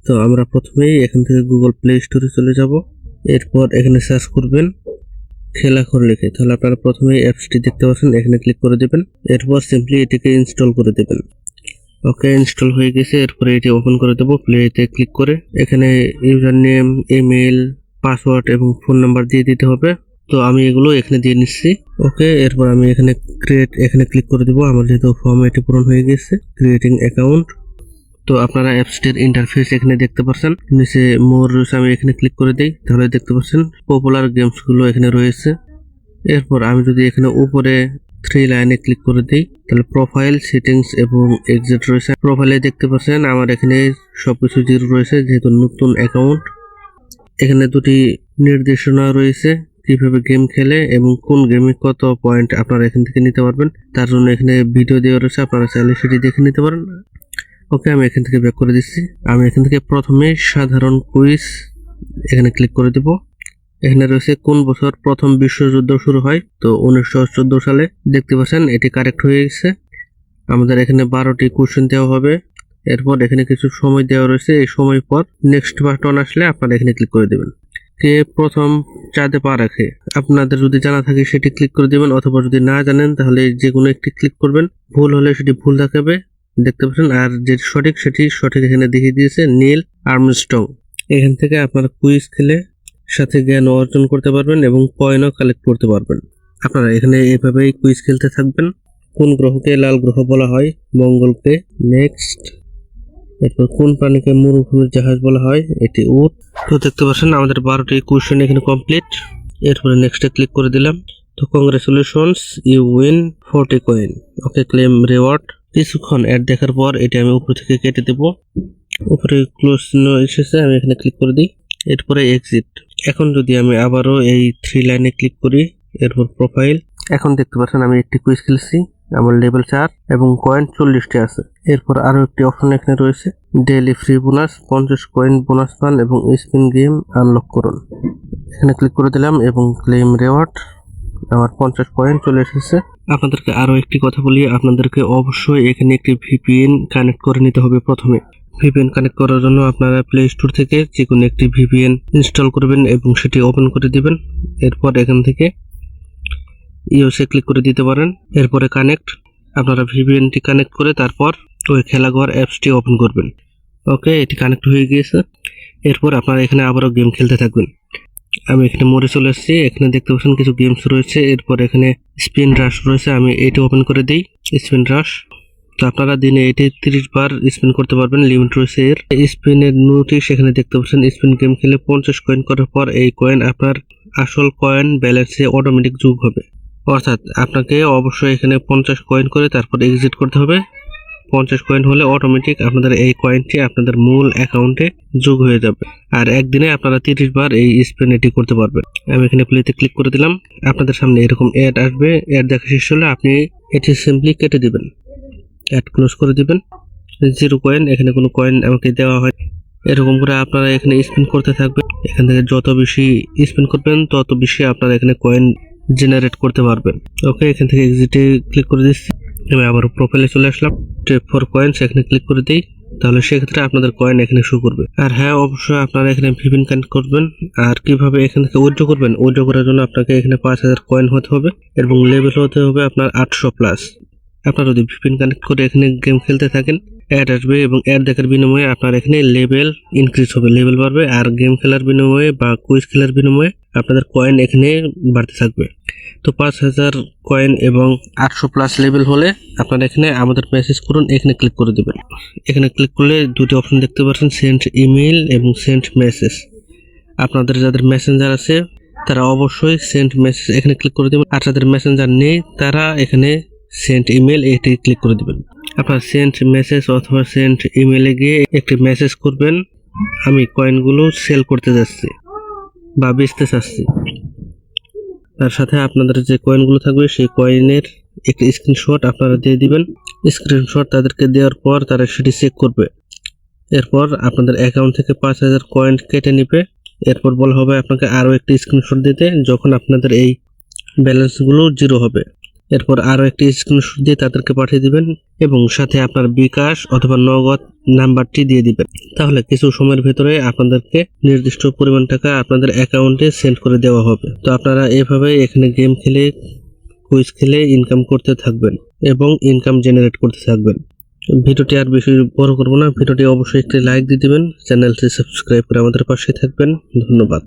তো আমরা প্রথমেই এখান থেকে গুগল প্লে স্টোরে চলে যাব। এরপর এখানে সার্চ করবেন খেলাঘর লিখে, তাহলে আপনারা প্রথমে অ্যাপসটি দেখতে পাচ্ছেন, এখানে ক্লিক করে দেবেন। এরপর সিম্পলি এটিকে ইনস্টল করে দেবেন। ওকে, ইনস্টল হয়ে গেছে। এরপরে এটি ওপেন করে দেবো। প্লেতে ক্লিক করে এখানে ইউজার নেম, ইমেল, পাসওয়ার্ড এবং ফোন নাম্বার দিয়ে দিতে হবে। তো আমি এগুলো এখানে দিয়ে নিচ্ছি। ওকে, এরপর আমি এখানে এখানে ক্লিক করে দেবো। আমার যেহেতু ফর্ম এটি পূরণ হয়ে গেছে, ক্রিয়েটিং অ্যাকাউন্ট। তো আপনারা অ্যাপসটির ইন্টারফেস এখানে দেখতে পাচ্ছেন, নিচে মোর রয়েছে, আমি এখানে ক্লিক করে দিই, তাহলে দেখতে পাচ্ছেন পপুলার গেমসগুলো এখানে রয়েছে। এরপর আমি যদি এখানে উপরে 3 লাইনে ক্লিক করে দিই, তাহলে প্রোফাইল, সেটিংস এবং এক্সিট রয়েছে। প্রোফাইলে দেখতে পাচ্ছেন আমার এখানে সবকিছু জিরো রয়েছে, যেহেতু নতুন অ্যাকাউন্ট। এখানে দুটি নির্দেশনা রয়েছে কিভাবে গেম খেলে এবং কোন গেমে কত পয়েন্ট আপনারা এখান থেকে নিতে পারবেন, তার জন্য এখানে ভিডিও দেওয়া রয়েছে, আপনারা চাইলে সেটি দেখে নিতে পারেন। ওকে, আমি এখান থেকে ব্যাক করে দিচ্ছি। আমি এখান থেকে প্রথমে সাধারণ কুইজ এখানে ক্লিক করে দেব। এখানে রয়েছে কোন বছর প্রথম বিশ্বযুদ্ধ শুরু হয়, তো 1914 সালে। দেখতে পাচ্ছেন এটি কারেক্ট হয়ে গেছে। আমাদের এখানে 12টি কোশ্চেন দেওয়া হবে। এরপর এখানে কিছু সময় দেওয়া রয়েছে, এই সময় পর নেক্সট বাটন আসলে আপনারা এখানে ক্লিক করে দেবেন। কে প্রথম চাঁদে পা রাখে, আপনাদের যদি জানা থাকে সেটি ক্লিক করে দেবেন, অথবা যদি না জানেন তাহলে যে কোনো একটি ক্লিক করবেন। ভুল হলে সেটি ভুল দেখাবে, দেখতে পাচ্ছেন। আর যে সঠিক সেটি সঠিক এখানে দেখিয়ে দিয়েছে, নীল আর্মস্ট্রং। এখান থেকে আপনারা কুইজ খেলে সাথে জ্ঞান অর্জন করতে পারবেন এবং পয়েন্টও কালেক্ট করতে পারবেন। আপনারা এখানে এভাবেই কুইজ খেলতে থাকবেন। কোন গ্রহকে লাল গ্রহ বলা হয়, মঙ্গলকে। নেক্সট। এরপর কোন প্রাণীকে মরুভূমির জাহাজ বলা হয়, এটি উট। তো দেখতে পাচ্ছেন আমাদের 12টি কোয়েশ্চেন এখানে কমপ্লিট। এরপরে নেক্সটে ক্লিক করে দিলাম। তো congratulations, you win 40 coin. Okay, claim reward. কিছুক্ষণ অ্যাড দেখার পর এটি আমি উপর থেকে কেটে দেব। উপরে ক্লোজ চিহ্ন এসেছে, আমি এখানে ক্লিক করে দিই। এরপরে এক্সিট। এখন যদি আমি আবারও এই 3 লাইনে ক্লিক করি, এরপর প্রোফাইল, এখন দেখতে পাচ্ছেন আমি একটি কুইজ খেলছি, আমার লেভেল 4 এবং কয়েন 40টি আছে। এরপর আরো একটি অপশন এখানে রয়েছে, daily free bonus, 50 coin bonus পান এবং স্পিন গেম আনলক করুন। এখানে ক্লিক করে দিলাম এবং ক্লেম রিওয়ার্ড। আমার 50 কয়েন চলে এসেছে। আপনাদেরকে আরো একটি কথা বলি, আপনাদেরকে অবশ্যই এখানে একটি ভিপিএন কানেক্ট করে নিতে হবে। প্রথমে ভিপিএন কানেক্ট করার জন্য আপনারা প্লে স্টোর থেকে যে কোনো একটি ভিপিএন ইনস্টল করবেন এবং সেটি ওপেন করে দিবেন। এরপর এখান থেকে ইউএসএ ক্লিক করে দিতে পারেন। এরপরে কানেক্ট, আপনারা ভিপিএনটি কানেক্ট করে তারপর ওই খেলাঘর অ্যাপসটি ওপেন করবেন। ওকে, এটি কানেক্ট হয়ে গিয়েছে। এরপর আপনারা এখানে আবারও গেম খেলতে থাকবেন। আমি এখানে মোড়ে চলে এসেছি, এখানে দেখতে পাচ্ছেন কিছু গেমস রয়েছে। এরপর এখানে স্পিন রাশ রয়েছে, আমি এটি ওপেন করে দিই, স্পিন রাশ। তো আপনারা দিনে এটি 30 বার স্পিন করতে পারবেন, লিমিট রয়েছে এর। স্পিনের নোটিশ এখানে দেখতে পাচ্ছেন, স্পিন গেম খেলে 50 কয়েন করার পর এই কয়েন আপনার আসল কয়েন ব্যালেন্সে অটোমেটিক যোগ হবে। অর্থাৎ আপনাকে অবশ্যই এখানে 50 কয়েন করে তারপর এক্সিট করতে হবে। 50 কয়েন হলে অটোমেটিক আপনাদের এই কয়েনটি আপনাদের মূল অ্যাকাউন্টে যোগ হয়ে যাবে। আর একদিনে আপনারা 30 বার এই স্পিন এটি করতে পারবেন। আমি এখানে প্লেতে ক্লিক করে দিলাম। আপনাদের সামনে এরকম অ্যাড আসবে। অ্যাড দেখা শেষ হলে আপনি এটি সিম্পলি কেটে দিবেন, অ্যাড ক্লোজ করে দিবেন। 0 কয়েন, এখানে কোনো কয়েন আমাকে দেওয়া হয়। এরকম করে আপনারা এখানে স্পিন করতে থাকবেন। এখান থেকে যত বেশি স্পিন করবেন তত বেশি আপনারা এখানে কয়েন জেনারেট করতে পারবেন। ওকে, এখান থেকে এক্সিটে ক্লিক করে দিচ্ছি। আমি আবার প্রোফাইলে চলে আসলাম, ট্যাপ ফর কয়েনস এখানে ক্লিক করে দিই, তাহলে সেক্ষেত্রে আপনাদের কয়েন এখানে শো করবে। আর হ্যাঁ, অবশ্যই আপনারা এখানে ভিপিএন কানেক্ট করবেন। আর কিভাবে এখান থেকে উইথড্র করবেন, উইথড্র করার জন্য আপনাকে এখানে 5000 কয়েন হতে হবে এবং লেভেল হতে হবে আপনার 800 প্লাস। আপনারা যদি ভিপিএন কানেক্ট করে এখানে গেম খেলতে থাকেন, অ্যাড আসবে এবং অ্যাড দেখার বিনিময়ে আপনার এখানে লেভেল ইনক্রিজ হবে, লেভেল বাড়বে। আর গেম খেলার বিনিময়ে বা কুইজ খেলার বিনিময়ে আপনাদের কয়েন এখানে বাড়তে থাকবে। তো 5000 কয়েন এবং 800 প্লাস লেভেল হলে আপনারা এখানে আমাদের মেসেজ করুন, এখানে ক্লিক করে দেবেন। এখানে ক্লিক করলে দুটি অপশন দেখতে পাচ্ছেন, সেন্ড ইমেল এবং সেন্ড মেসেজ। আপনাদের যাদের মেসেঞ্জার আছে তারা অবশ্যই সেন্ড মেসেজ এখানে ক্লিক করে দেবেন। আর যাদের মেসেঞ্জার নেই তারা এখানে সেন্ড ইমেল এটি ক্লিক করে দেবেন। আপনার সেন্ড মেসেজ অথবা সেন্ড ইমেলে গিয়ে একটি মেসেজ করবেন, আমি কয়েনগুলো সেল করতে যাচ্ছি বা বেচতে চাচ্ছি। তার সাথে আপনাদের যে কয়েনগুলো থাকবে সেই কয়েনের একটি স্ক্রিনশট আপনারা দিয়ে দিবেন। স্ক্রিনশট তাদেরকে দেওয়ার পর তারা সেটি চেক করবে। এরপর আপনাদের অ্যাকাউন্ট থেকে 5000 কয়েন কেটে নেবে। এরপর বলা হবে আপনাকে আরও একটি স্ক্রিনশট দিতে যখন আপনাদের এই ব্যালেন্সগুলো 0 হবে। এরপর আরও একটি স্ক্রিনশট দিয়ে তাদেরকে পাঠিয়ে দিবেন এবং সাথে আপনার বিকাশ অথবা নগদ নাম্বারটি দিয়ে দিবেন। তাহলে কিছু সময়ের ভেতরে আপনাদেরকে নির্দিষ্ট পরিমাণ টাকা আপনাদের অ্যাকাউন্টে সেন্ড করে দেওয়া হবে। তো আপনারা এভাবে এখানে গেম খেলে, কুইজ খেলে ইনকাম করতে থাকবেন এবং ইনকাম জেনারেট করতে থাকবেন। ভিডিওটি আর বেশি বড় করব না, ভিডিওটি অবশ্যই একটি লাইক দিয়ে দিবেন, চ্যানেলটি সাবস্ক্রাইব করে আমাদের পাশে থাকবেন। ধন্যবাদ।